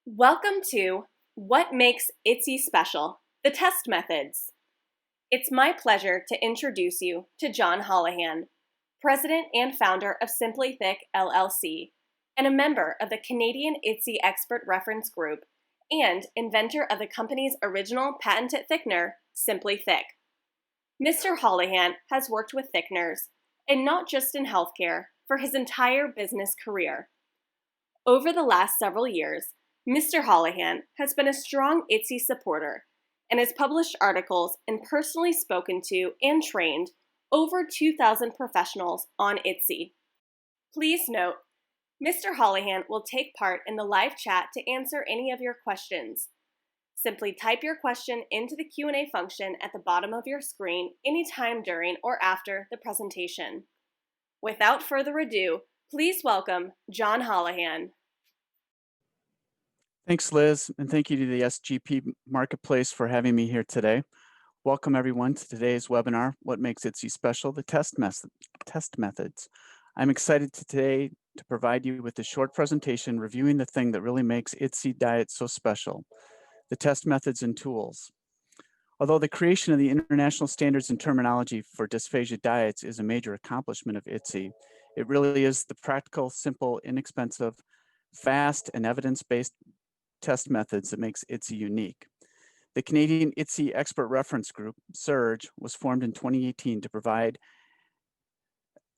Welcome to What Makes IDDSI Special? The Test Methods. It's my pleasure to introduce you to John Holohan, President and founder of Simply Thick LLC, and a member of the Canadian IDDSI Expert Reference Group, and inventor of the company's original patented thickener, Simply Thick. Mr. Holohan has worked with thickeners, and not just in healthcare, for his entire business career. Over the last several years, Mr. Holohan has been a strong IDDSI supporter and has published articles and personally spoken to and trained over 2,000 professionals on IDDSI. Please note, Mr. Holohan will take part in the live chat to answer any of your questions. Simply type your question into the Q&A function at the bottom of your screen anytime during or after the presentation. Without further ado, please welcome John Holohan. Thanks, Liz, and thank you to the SGP Marketplace for having me here today. Welcome everyone to today's webinar, What Makes IDDSI Special? The Test Methods. I'm excited today to provide you with a short presentation reviewing the thing that really makes IDDSI diet so special, the test methods and tools. Although the creation of the international standards and terminology for dysphagia diets is a major accomplishment of IDDSI, it really is the practical, simple, inexpensive, fast, and evidence-based test methods that makes IDDSI unique. The Canadian IDDSI Expert Reference Group, SURGE, was formed in 2018 to provide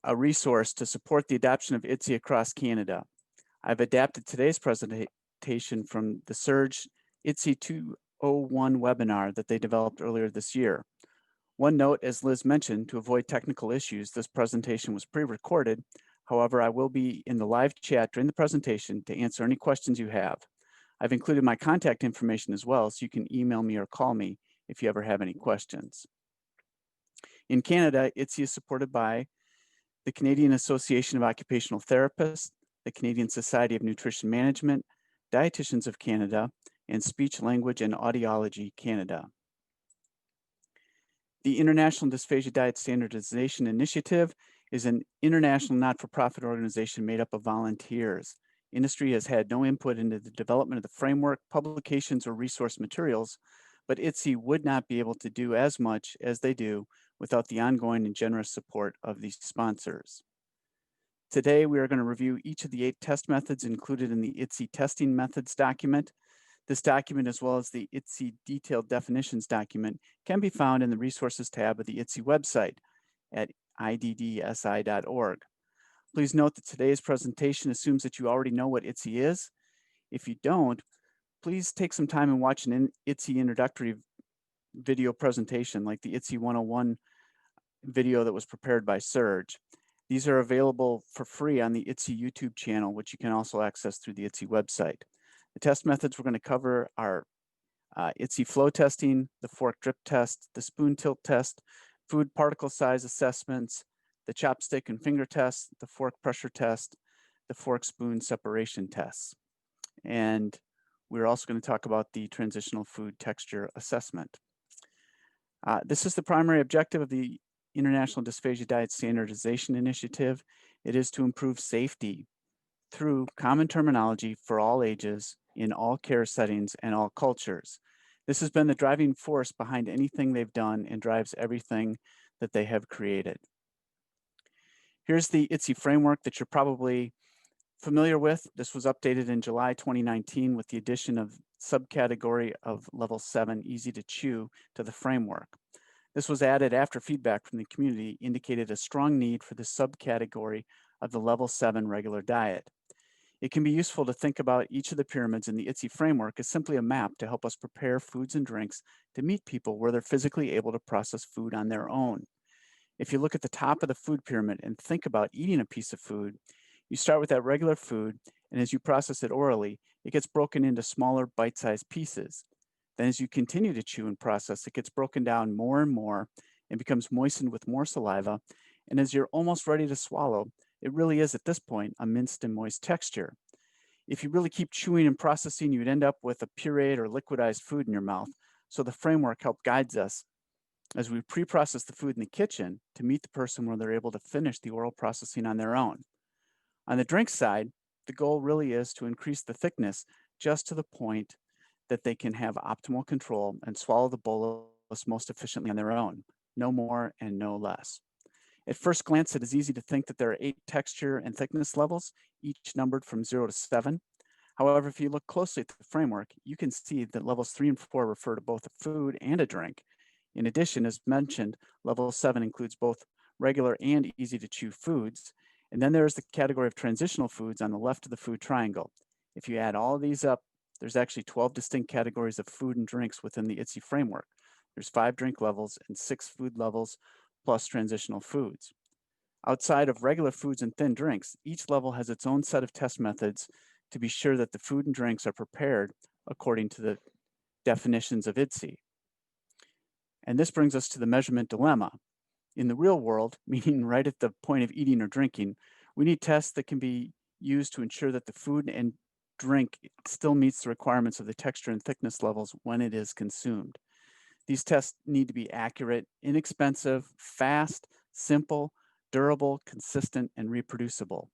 a resource to support the adoption of IDDSI across Canada. I've adapted today's presentation from the SURGE IDDSI 201 webinar that they developed earlier this year. One note, as Liz mentioned, to avoid technical issues, this presentation was pre-recorded. However, I will be in the live chat during the presentation to answer any questions you have. I've included my contact information as well, so you can email me or call me if you ever have any questions. In Canada, IDDSI is supported by the Canadian Association of Occupational Therapists, the Canadian Society of Nutrition Management, Dietitians of Canada, and Speech, Language, and Audiology Canada. The International Dysphagia Diet Standardization Initiative is an international not-for-profit organization made up of volunteers. Industry has had no input into the development of the framework, publications, or resource materials, but IDDSI would not be able to do as much as they do without the ongoing and generous support of these sponsors. Today, we are going to review each of the 8 test methods included in the IDDSI testing methods document. This document, as well as the IDDSI detailed definitions document, can be found in the resources tab of the IDDSI website at IDDSI.org. Please note that today's presentation assumes that you already know what IDDSI is. If you don't, please take some time and watch an IDDSI introductory video presentation like the IDDSI 101 video that was prepared by Surge. These are available for free on the IDDSI YouTube channel, which you can also access through the IDDSI website. The test methods we're going to cover are IDDSI flow testing, the fork drip test, the spoon tilt test, food particle size assessments, the chopstick and finger test, the fork pressure test, the fork spoon separation tests. And we're also going to talk about the transitional food texture assessment. This is the primary objective of the International Dysphagia Diet Standardization Initiative. It is to improve safety through common terminology for all ages, in all care settings, and all cultures. This has been the driving force behind anything they've done and drives everything that they have created. Here's the IDDSI framework that you're probably familiar with. This was updated in July 2019 with the addition of subcategory of level 7, easy to chew, to the framework. This was added after feedback from the community indicated a strong need for the subcategory of the level 7 regular diet. It can be useful to think about each of the pyramids in the IDDSI framework as simply a map to help us prepare foods and drinks to meet people where they're physically able to process food on their own. If you look at the top of the food pyramid and think about eating a piece of food, you start with that regular food, and as you process it orally, it gets broken into smaller bite-sized pieces. Then as you continue to chew and process, it gets broken down more and more and becomes moistened with more saliva. And as you're almost ready to swallow, it really is at this point a minced and moist texture. If you really keep chewing and processing, you'd end up with a pureed or liquidized food in your mouth. So the framework helps guides us as we pre-process the food in the kitchen to meet the person where they're able to finish the oral processing on their own. On the drink side, the goal really is to increase the thickness just to the point that they can have optimal control and swallow the bolus most efficiently on their own, no more and no less. At first glance, it is easy to think that there are 8 texture and thickness levels, each numbered from 0 to 7. However, if you look closely at the framework, you can see that levels 3 and 4 refer to both a food and a drink. In addition, as mentioned, level 7 includes both regular and easy to chew foods. And then there's the category of transitional foods on the left of the food triangle. If you add all of these up, there's actually 12 distinct categories of food and drinks within the IDDSI framework. There's 5 drink levels and 6 food levels plus transitional foods. Outside of regular foods and thin drinks, each level has its own set of test methods to be sure that the food and drinks are prepared according to the definitions of IDDSI. And this brings us to the measurement dilemma. In the real world, meaning right at the point of eating or drinking, we need tests that can be used to ensure that the food and drink still meets the requirements of the texture and thickness levels when it is consumed. These tests need to be accurate, inexpensive, fast, simple, durable, consistent, and reproducible.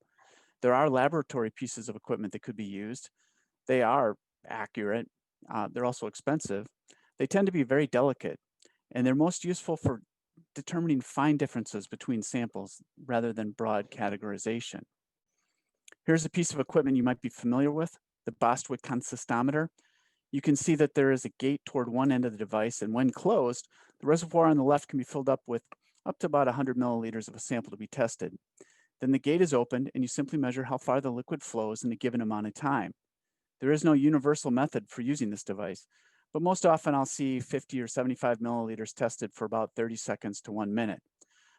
There are laboratory pieces of equipment that could be used. They are accurate. They're also expensive. They tend to be very delicate, and they're most useful for determining fine differences between samples rather than broad categorization. Here's a piece of equipment you might be familiar with, the Bostwick consistometer. You can see that there is a gate toward one end of the device, and when closed, the reservoir on the left can be filled up with up to about 100 milliliters of a sample to be tested. Then the gate is opened, and you simply measure how far the liquid flows in a given amount of time. There is no universal method for using this device, but most often I'll see 50 or 75 milliliters tested for about 30 seconds to 1 minute.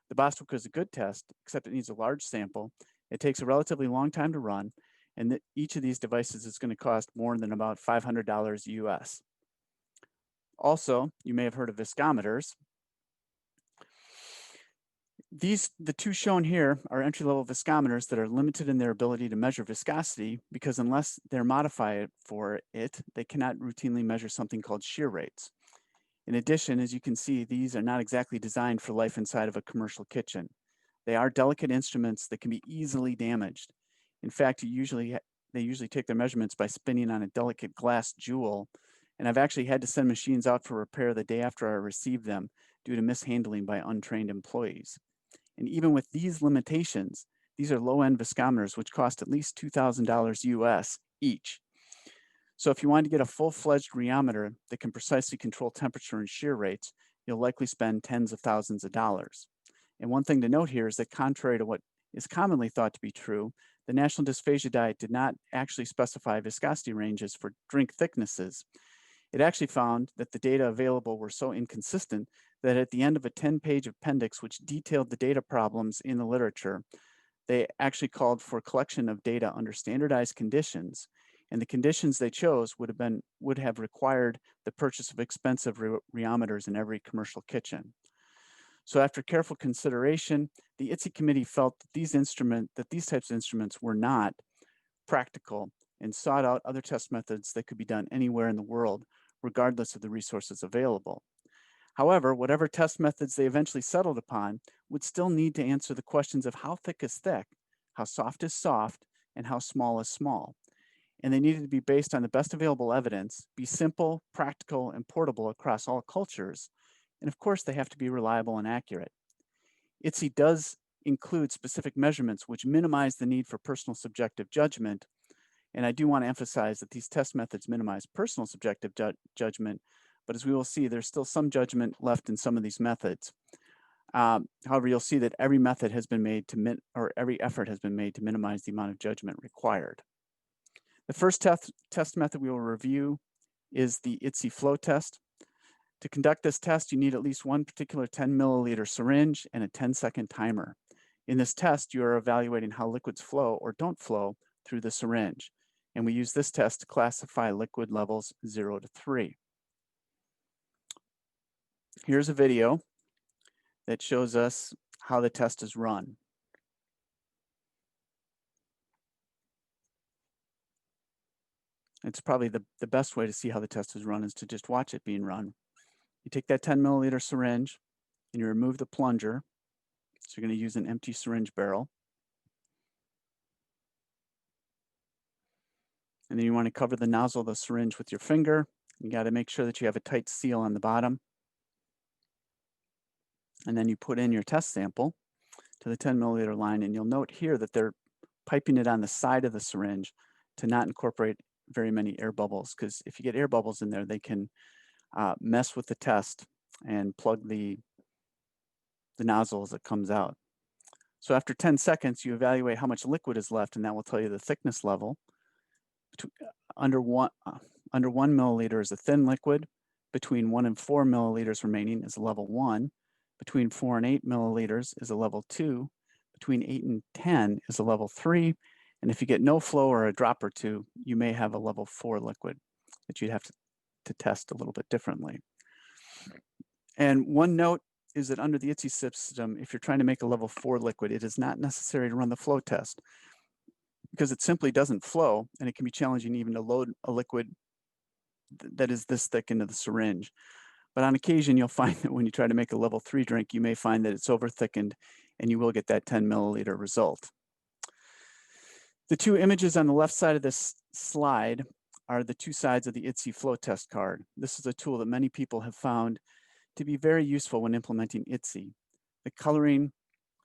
The Bostwick is a good test, except it needs a large sample. It takes a relatively long time to run, and each of these devices is going to cost more than about $500 US. Also, you may have heard of viscometers. The two shown here are entry-level viscometers that are limited in their ability to measure viscosity because unless they're modified for it, they cannot routinely measure something called shear rates. In addition, as you can see, these are not exactly designed for life inside of a commercial kitchen. They are delicate instruments that can be easily damaged. In fact, they usually take their measurements by spinning on a delicate glass jewel, and I've actually had to send machines out for repair the day after I received them due to mishandling by untrained employees. And even with these limitations, these are low-end viscometers which cost at least $2,000 US each. So if you want to get a full-fledged rheometer that can precisely control temperature and shear rates, you'll likely spend tens of thousands of dollars. And one thing to note here is that contrary to what is commonly thought to be true, the National Dysphagia Diet did not actually specify viscosity ranges for drink thicknesses. It actually found that the data available were so inconsistent that at the end of a 10-page appendix which detailed the data problems in the literature, they actually called for a collection of data under standardized conditions, and the conditions they chose would have required the purchase of expensive rheometers in every commercial kitchen. So after careful consideration, the IDDSI committee felt that these types of instruments were not practical and sought out other test methods that could be done anywhere in the world, regardless of the resources available. However, whatever test methods they eventually settled upon would still need to answer the questions of how thick is thick, how soft is soft, and how small is small. And they needed to be based on the best available evidence, be simple, practical, and portable across all cultures, and of course they have to be reliable and accurate. IDDSI does include specific measurements which minimize the need for personal subjective judgment, and I do want to emphasize that these test methods minimize personal subjective judgment, but as we will see, there's still some judgment left in some of these methods. However, you'll see that every method has been made to every effort has been made to minimize the amount of judgment required. The first test method we will review is the IDDSI flow test. To conduct this test, you need at least one particular 10 milliliter syringe and a 10-second timer. In this test, you are evaluating how liquids flow or don't flow through the syringe. And we use this test to classify liquid levels 0 to 3. Here's a video that shows us how the test is run. It's probably the best way to see how the test is run is to just watch it being run. You take that 10 milliliter syringe and you remove the plunger. So you're going to use an empty syringe barrel. And then you want to cover the nozzle of the syringe with your finger. You got to make sure that you have a tight seal on the bottom. And then you put in your test sample to the 10 milliliter line, and you'll note here that they're piping it on the side of the syringe to not incorporate very many air bubbles, because if you get air bubbles in there, they can mess with the test and plug the nozzle as it comes out. So after 10 seconds, you evaluate how much liquid is left, and that will tell you the thickness level. Under 1 milliliter is a thin liquid. Between 1 and 4 milliliters remaining is a level 1. Between 4 and 8 milliliters is a level 2. Between 8 and 10 is a level 3. And if you get no flow or a drop or two, you may have a level 4 liquid that you'd have to test a little bit differently. And one note is that under the IDDSI system, if you're trying to make a level 4 liquid, it is not necessary to run the flow test because it simply doesn't flow, and it can be challenging even to load a liquid that is this thick into the syringe. But on occasion, you'll find that when you try to make a level 3 drink, you may find that it's over thickened, and you will get that 10 milliliter result. The two images on the left side of this slide are the two sides of the IDDSI flow test card. This is a tool that many people have found to be very useful when implementing IDDSI. The coloring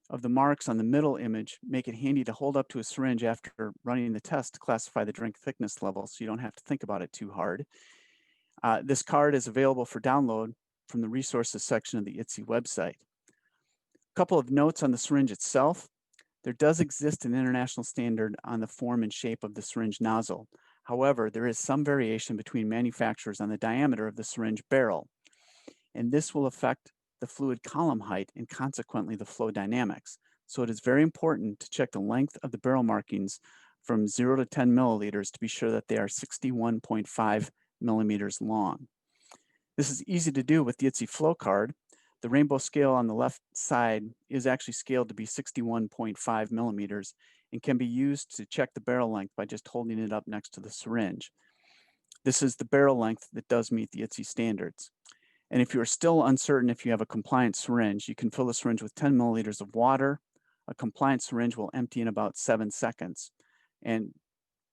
of the marks on the middle image make it handy to hold up to a syringe after running the test to classify the drink thickness level, so you don't have to think about it too hard. This card is available for download from the resources section of the IDDSI website. A couple of notes on the syringe itself. There does exist an international standard on the form and shape of the syringe nozzle. However, there is some variation between manufacturers on the diameter of the syringe barrel, and this will affect the fluid column height and consequently the flow dynamics. So it is very important to check the length of the barrel markings from 0 to 10 milliliters to be sure that they are 61.5 millimeters long. This is easy to do with the IDDSI flow card. The rainbow scale on the left side is actually scaled to be 61.5 millimeters and can be used to check the barrel length by just holding it up next to the syringe. This is the barrel length that does meet the IDDSI standards. And if you are still uncertain if you have a compliant syringe, you can fill the syringe with 10 milliliters of water. A compliant syringe will empty in about 7 seconds. And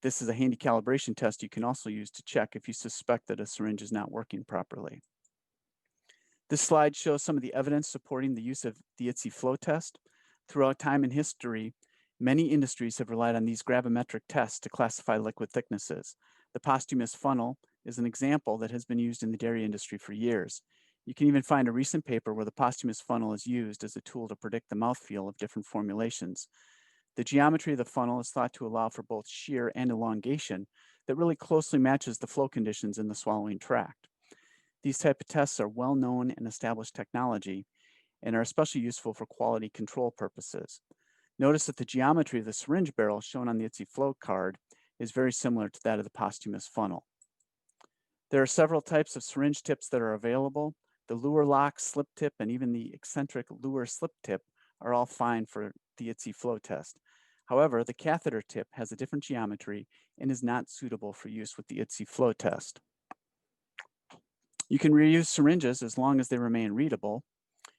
this is a handy calibration test you can also use to check if you suspect that a syringe is not working properly. This slide shows some of the evidence supporting the use of the IDDSI flow test. Throughout time and history, many industries have relied on these gravimetric tests to classify liquid thicknesses. The posthumous funnel is an example that has been used in the dairy industry for years. You can even find a recent paper where the posthumous funnel is used as a tool to predict the mouthfeel of different formulations. The geometry of the funnel is thought to allow for both shear and elongation that really closely matches the flow conditions in the swallowing tract. These type of tests are well known and established technology and are especially useful for quality control purposes. Notice that the geometry of the syringe barrel shown on the IDDSI flow card is very similar to that of the posthumous funnel. There are several types of syringe tips that are available. The lure lock, slip tip, and even the eccentric lure slip tip are all fine for the IDDSI flow test. However, the catheter tip has a different geometry and is not suitable for use with the IDDSI flow test. You can reuse syringes as long as they remain readable.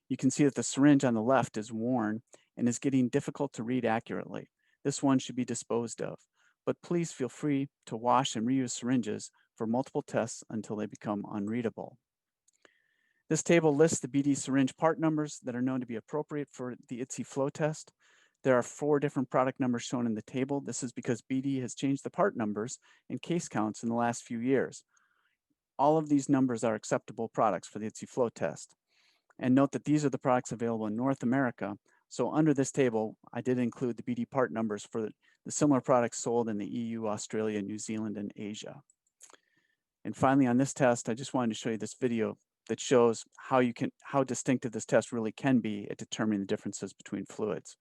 You can see that the syringe on the left is worn and is getting difficult to read accurately. This one should be disposed of, but please feel free to wash and reuse syringes for multiple tests until they become unreadable. This table lists the BD syringe part numbers that are known to be appropriate for the IDDSI flow test. There are 4 different product numbers shown in the table. This is because BD has changed the part numbers and case counts in the last few years. All of these numbers are acceptable products for the IDDSI flow test. And note that these are the products available in North America. So under this table, I did include the BD part numbers for the similar products sold in the EU, Australia, New Zealand, and Asia. And finally, on this test, I just wanted to show you this video that shows how distinctive this test really can be at determining the differences between fluids.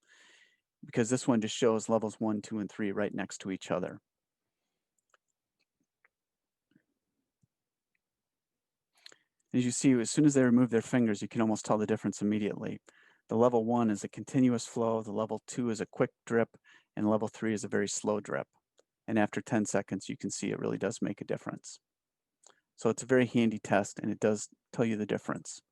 Because this one just shows levels 1, 2, and 3 right next to each other. As you see, as soon as they remove their fingers, you can almost tell the difference immediately. The level 1 is a continuous flow, the level 2 is a quick drip, and level 3 is a very slow drip. And after 10 seconds, you can see it really does make a difference. So it's a very handy test, and it does tell you the difference.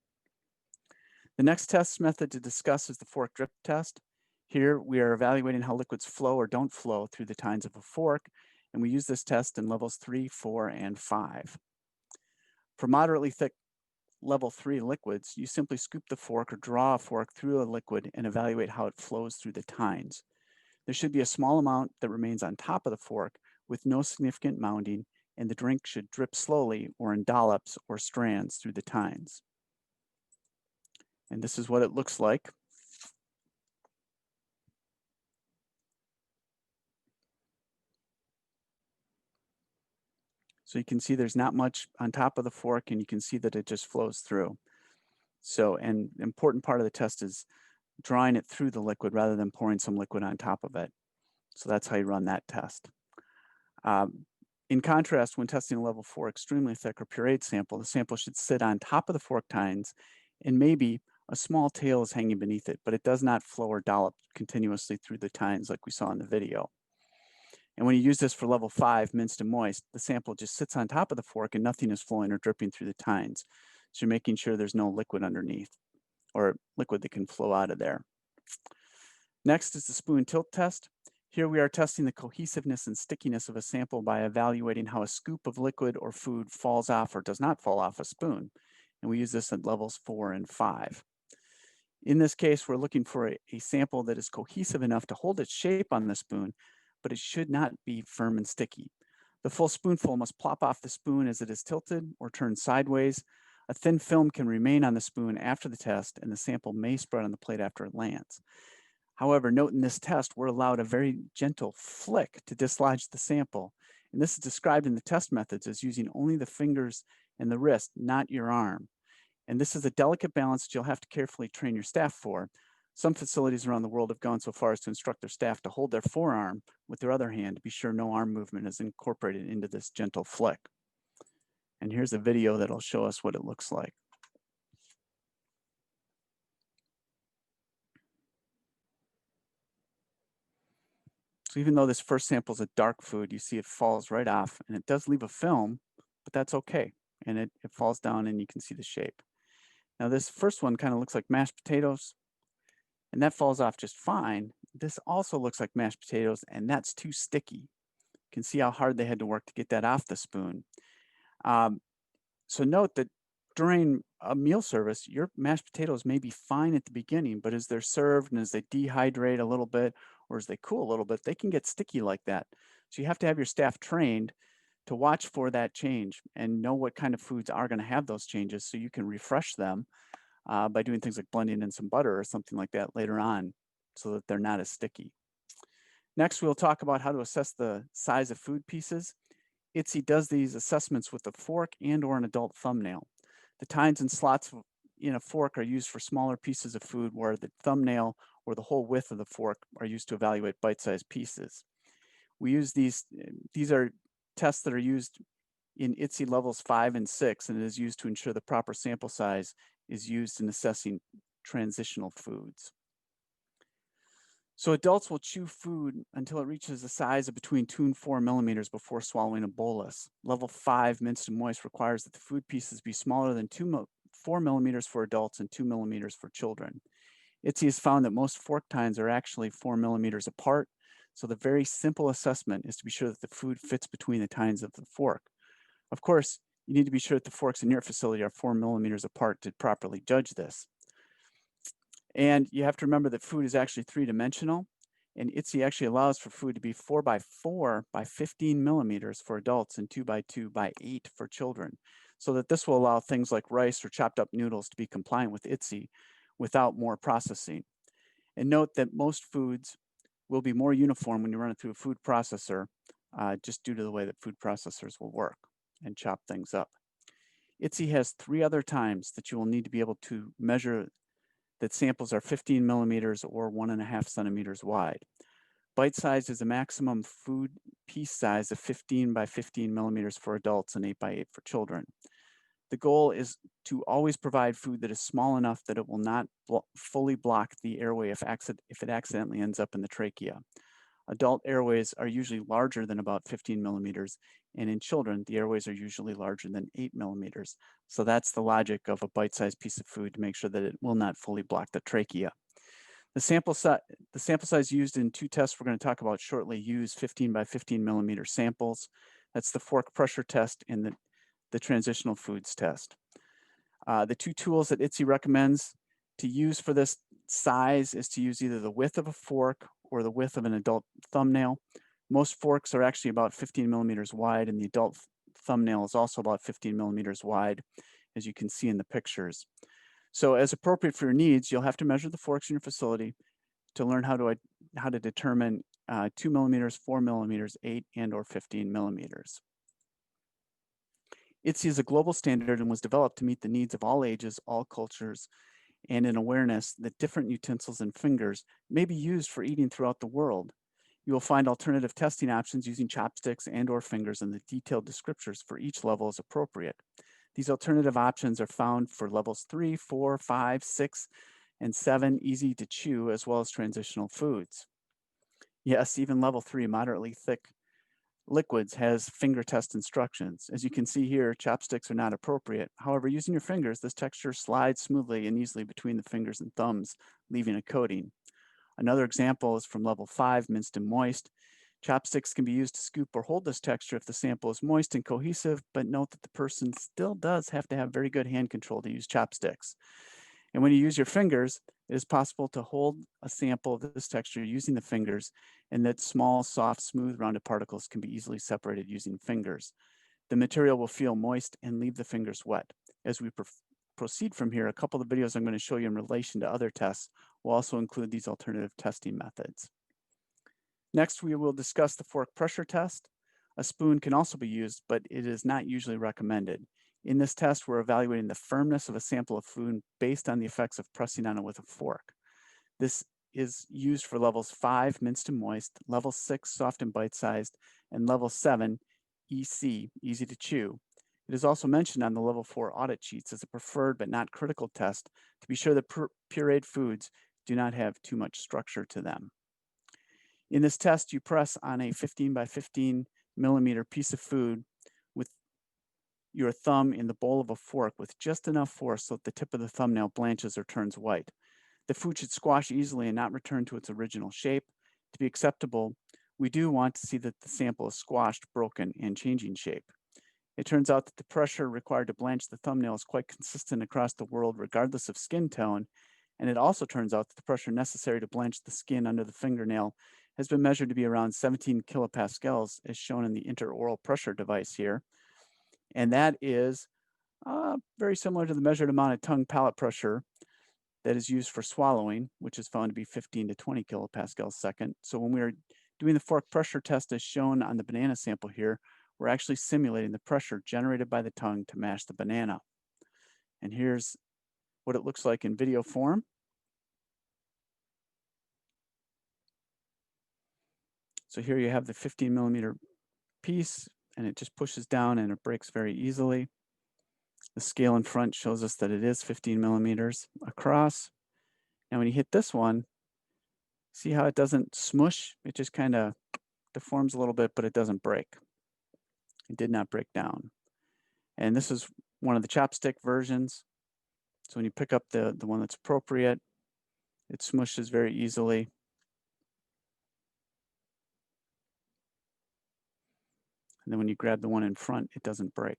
The next test method to discuss is the fork drip test. Here, we are evaluating how liquids flow or don't flow through the tines of a fork, and we use this test in levels 3, 4, and 5. For moderately thick level 3 liquids, you simply scoop the fork or draw a fork through a liquid and evaluate how it flows through the tines. There should be a small amount that remains on top of the fork with no significant mounding, and the drink should drip slowly or in dollops or strands through the tines. And this is what it looks like. So you can see there's not much on top of the fork, and you can see that it just flows through. So, an important part of the test is drawing it through the liquid rather than pouring some liquid on top of it. So that's how you run that test. In contrast, when testing a level 4 extremely thick or pureed sample, the sample should sit on top of the fork tines, and maybe a small tail is hanging beneath it, but it does not flow or dollop continuously through the tines like we saw in the video. And when you use this for level 5, minced and moist, the sample just sits on top of the fork and nothing is flowing or dripping through the tines. So you're making sure there's no liquid underneath or liquid that can flow out of there. Next is the spoon tilt test. Here we are testing the cohesiveness and stickiness of a sample by evaluating how a scoop of liquid or food falls off or does not fall off a spoon. And we use this at levels 4 and 5. In this case, we're looking for a sample that is cohesive enough to hold its shape on the spoon, but it should not be firm and sticky. The full spoonful must plop off the spoon as it is tilted or turned sideways. A thin film can remain on the spoon after the test, and the sample may spread on the plate after it lands. However, note in this test, we're allowed a very gentle flick to dislodge the sample. And this is described in the test methods as using only the fingers and the wrist, not your arm. And this is a delicate balance that you'll have to carefully train your staff for. Some facilities around the world have gone so far as to instruct their staff to hold their forearm with their other hand to be sure no arm movement is incorporated into this gentle flick. And here's a video that'll show us what it looks like. So even though this first sample is a dark food, you see it falls right off, and it does leave a film, but that's okay. And it falls down and you can see the shape. Now this first one kind of looks like mashed potatoes, and that falls off just fine. This also looks like mashed potatoes, and that's too sticky. You can see how hard they had to work to get that off the spoon. So note that during a meal service, your mashed potatoes may be fine at the beginning, but as they're served and as they dehydrate a little bit, or as they cool a little bit, they can get sticky like that. So you have to have your staff trained to watch for that change and know what kind of foods are going to have those changes so you can refresh them by doing things like blending in some butter or something like that later on so that they're not as sticky. Next, we'll talk about how to assess the size of food pieces. IDDSI does these assessments with a fork and or an adult thumbnail. The tines and slots in a fork are used for smaller pieces of food, where the thumbnail or the whole width of the fork are used to evaluate bite-sized pieces. We use these are tests that are used in IDDSI levels 5 and 6, and it is used to ensure the proper sample size is used in assessing transitional foods. So adults will chew food until it reaches a size of between 2 and 4 millimeters before swallowing a bolus. Level 5, minced and moist, requires that the food pieces be smaller than 4 millimeters for adults and 2 millimeters for children. IDDSI has found that most fork tines are actually 4 millimeters apart, so the very simple assessment is to be sure that the food fits between the tines of the fork. Of course, you need to be sure that the forks in your facility are 4 millimeters apart to properly judge this. And you have to remember that food is actually three-dimensional, and IDDSI actually allows for food to be 4 by 4 by 15 millimeters for adults and 2 by 2 by 8 for children, so that this will allow things like rice or chopped up noodles to be compliant with IDDSI without more processing. And note that most foods will be more uniform when you run it through a food processor, just due to the way that food processors will work and chop things up. IDDSI has 3 other times that you will need to be able to measure that samples are 15 millimeters or 1.5 centimeters wide. Bite size is a maximum food piece size of 15 by 15 millimeters for adults and 8 by 8 for children. The goal is to always provide food that is small enough that it will not fully block the airway if it accidentally ends up in the trachea. Adult airways are usually larger than about 15 millimeters, and in children, the airways are usually larger than 8 millimeters. So that's the logic of a bite-sized piece of food, to make sure that it will not fully block the trachea. The sample size used in two tests we're going to talk about shortly use 15 by 15 millimeter samples. That's the fork pressure test and the transitional foods test. The two tools that IDDSI recommends to use for this size is to use either the width of a fork or the width of an adult thumbnail. Most forks are actually about 15 millimeters wide, and the adult thumbnail is also about 15 millimeters wide, as you can see in the pictures. So as appropriate for your needs, you'll have to measure the forks in your facility to learn how to determine 2 millimeters, 4 millimeters, 8 and or 15 millimeters. IDDSI is a global standard and was developed to meet the needs of all ages, all cultures, and an awareness that different utensils and fingers may be used for eating throughout the world. You will find alternative testing options using chopsticks and or fingers, and the detailed descriptors for each level is appropriate. These alternative options are found for levels 3, 4, 5, 6, and 7, easy to chew, as well as transitional foods. Yes, even level 3, moderately thick liquids, has finger test instructions. As you can see here, chopsticks are not appropriate. However, using your fingers, this texture slides smoothly and easily between the fingers and thumbs, leaving a coating. Another example is from level 5, minced and moist. Chopsticks can be used to scoop or hold this texture if the sample is moist and cohesive, but note that the person still does have to have very good hand control to use chopsticks. And when you use your fingers, it is possible to hold a sample of this texture using the fingers, and that small, soft, smooth, rounded particles can be easily separated using fingers. The material will feel moist and leave the fingers wet. As we proceed from here, a couple of the videos I'm going to show you in relation to other tests will also include these alternative testing methods. Next, we will discuss the fork pressure test. A spoon can also be used, but it is not usually recommended. In this test, we're evaluating the firmness of a sample of food based on the effects of pressing on it with a fork. This is used for levels 5, minced and moist, level 6, soft and bite-sized, and level 7, EC, easy to chew. It is also mentioned on the level 4 audit sheets as a preferred but not critical test to be sure that pureed foods do not have too much structure to them. In this test, you press on a 15 by 15 millimeter piece of food with your thumb in the bowl of a fork with just enough force so that the tip of the thumbnail blanches or turns white. The food should squash easily and not return to its original shape. To be acceptable, we do want to see that the sample is squashed, broken, and changing shape. It turns out that the pressure required to blanch the thumbnail is quite consistent across the world, regardless of skin tone. And it also turns out that the pressure necessary to blanch the skin under the fingernail has been measured to be around 17 kilopascals, as shown in the interoral pressure device here. And that is very similar to the measured amount of tongue palate pressure that is used for swallowing, which is found to be 15 to 20 kilopascals a second. So when we are doing the fork pressure test as shown on the banana sample here, we're actually simulating the pressure generated by the tongue to mash the banana. And here's what it looks like in video form. So here you have the 15 millimeter piece, and it just pushes down and it breaks very easily. The scale in front shows us that it is 15 millimeters across. Now when you hit this one, see how it doesn't smush? It just kind of deforms a little bit, but it doesn't break. It did not break down. And this is one of the chopstick versions. So when you pick up the one that's appropriate, it smushes very easily. And then when you grab the one in front, it doesn't break.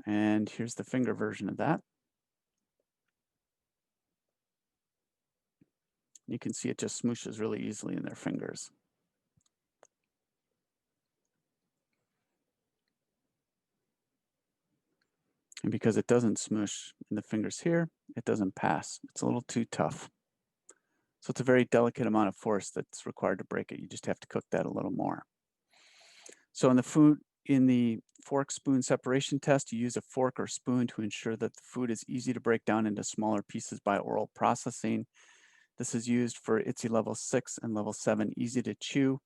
And here's the finger version of that. You can see it just smooshes really easily in their fingers. And because it doesn't smoosh in the fingers here, it doesn't pass. It's a little too tough. So it's a very delicate amount of force that's required to break it. You just have to cook that a little more. So in the fork spoon separation test, you use a fork or spoon to ensure that the food is easy to break down into smaller pieces by oral processing. This is used for IDDSI level 6 and level 7, easy to chew.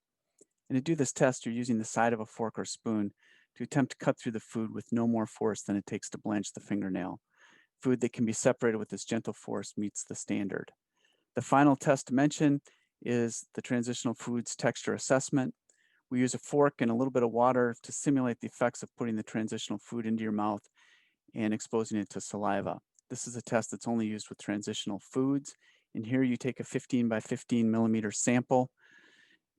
And to do this test, you're using the side of a fork or spoon to attempt to cut through the food with no more force than it takes to blanch the fingernail. Food that can be separated with this gentle force meets the standard. The final test to mention is the transitional foods texture assessment. We use a fork and a little bit of water to simulate the effects of putting the transitional food into your mouth and exposing it to saliva. This is a test that's only used with transitional foods. And here you take a 15 by 15 millimeter sample.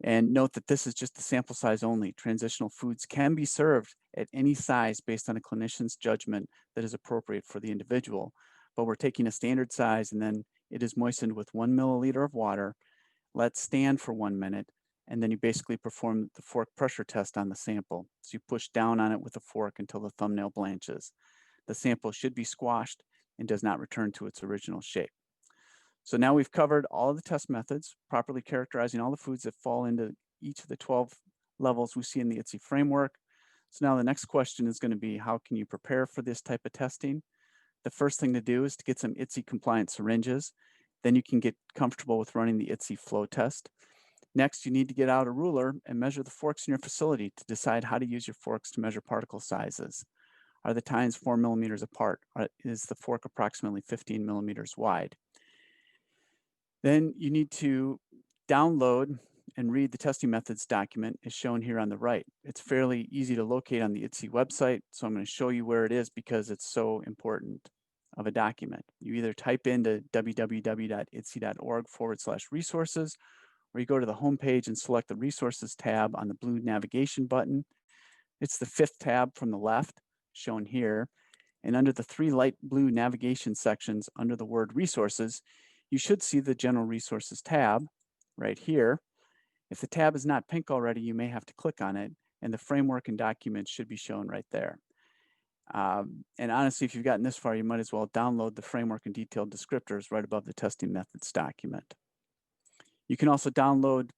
And note that this is just the sample size only. Transitional foods can be served at any size based on a clinician's judgment that is appropriate for the individual. But we're taking a standard size, and then it is moistened with 1 milliliter of water, let stand for 1 minute, and then you basically perform the fork pressure test on the sample. So you push down on it with a fork until the thumbnail blanches. The sample should be squashed and does not return to its original shape. So now we've covered all of the test methods, properly characterizing all the foods that fall into each of the 12 levels we see in the IDDSI framework. So now the next question is going to be, how can you prepare for this type of testing? The first thing to do is to get some IDDSI compliant syringes. Then you can get comfortable with running the IDDSI flow test. Next, you need to get out a ruler and measure the forks in your facility to decide how to use your forks to measure particle sizes. Are the tines 4 millimeters apart? Is the fork approximately 15 millimeters wide? Then you need to download and read the testing methods document as shown here on the right. It's fairly easy to locate on the IDDSI website, so I'm going to show you where it is because it's so important of a document. You either type into www.idsi.org/resources, or you go to the home page and select the Resources tab on the blue navigation button. It's the 5th tab from the left, shown here, and under the 3 light blue navigation sections under the word Resources, you should see the General Resources tab right here. If the tab is not pink already, you may have to click on it, and the framework and documents should be shown right there. And honestly, if you've gotten this far, you might as well download the framework and detailed descriptors right above the testing methods document. You can also download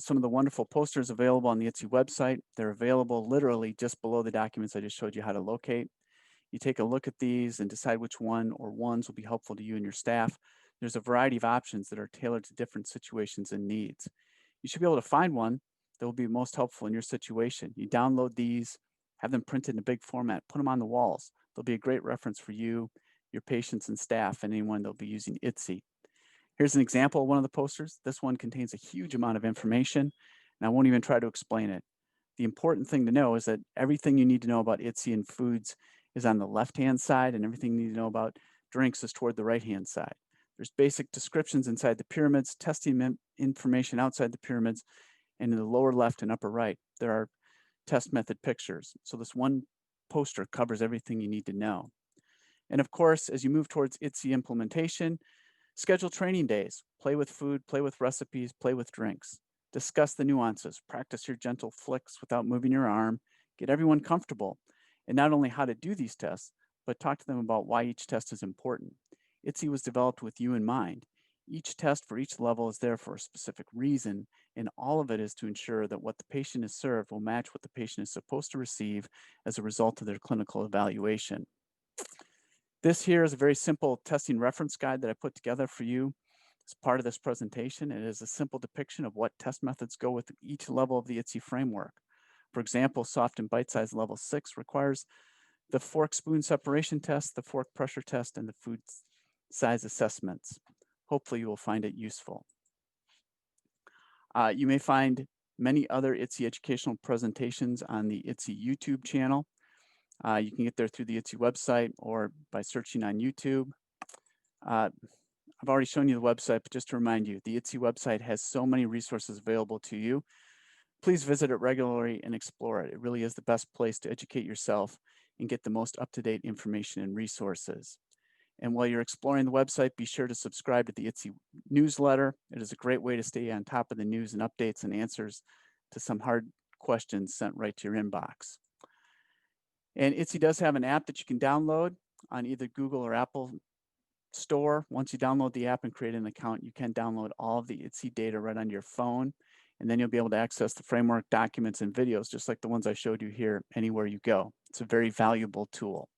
some of the wonderful posters available on the IDDSI website. They're available literally just below the documents I just showed you how to locate. You take a look at these and decide which one or ones will be helpful to you and your staff. There's a variety of options that are tailored to different situations and needs. You should be able to find one that will be most helpful in your situation. You download these, have them printed in a big format, put them on the walls. They'll be a great reference for you, your patients and staff, and anyone that'll be using IDDSI. Here's an example of one of the posters. This one contains a huge amount of information, and I won't even try to explain it. The important thing to know is that everything you need to know about IDDSI and foods is on the left-hand side, and everything you need to know about drinks is toward the right-hand side. There's basic descriptions inside the pyramids, testing information outside the pyramids, and in the lower left and upper right, there are test method pictures. So this one poster covers everything you need to know. And of course, as you move towards IDDSI implementation, schedule training days, play with food, play with recipes, play with drinks. Discuss the nuances, practice your gentle flicks without moving your arm, get everyone comfortable, and not only how to do these tests, but talk to them about why each test is important. IDDSI was developed with you in mind. Each test for each level is there for a specific reason, and all of it is to ensure that what the patient is served will match what the patient is supposed to receive as a result of their clinical evaluation. This here is a very simple testing reference guide that I put together for you as part of this presentation. It is a simple depiction of what test methods go with each level of the IDDSI framework. For example, soft and bite-size level 6 requires the fork spoon separation test, the fork pressure test, and the food size assessments. Hopefully you will find it useful. You may find many other IDDSI educational presentations on the IDDSI YouTube channel. You can get there through the IDDSI website or by searching on YouTube. I've already shown you the website, but just to remind you, the IDDSI website has so many resources available to you. Please visit it regularly and explore it. It really is the best place to educate yourself and get the most up-to-date information and resources. And while you're exploring the website, be sure to subscribe to the IDDSI newsletter. It is a great way to stay on top of the news and updates and answers to some hard questions sent right to your inbox. And IDDSI does have an app that you can download on either Google or Apple Store. Once you download the app and create an account, you can download all of the IDDSI data right on your phone, and then you'll be able to access the framework documents and videos, just like the ones I showed you here, anywhere you go. It's a very valuable tool.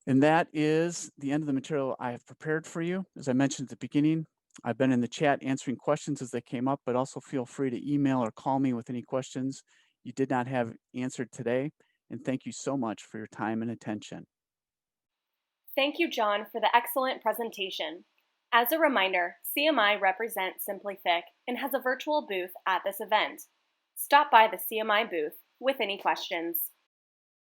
And that is the end of the material I have prepared for you. As I mentioned at the beginning, I've been in the chat answering questions as they came up, but also feel free to email or call me with any questions you did not have answered today. And thank you so much for your time and attention. Thank you, John, for the excellent presentation. As a reminder, CMI represents Simply Thick and has a virtual booth at this event. Stop by the CMI booth with any questions.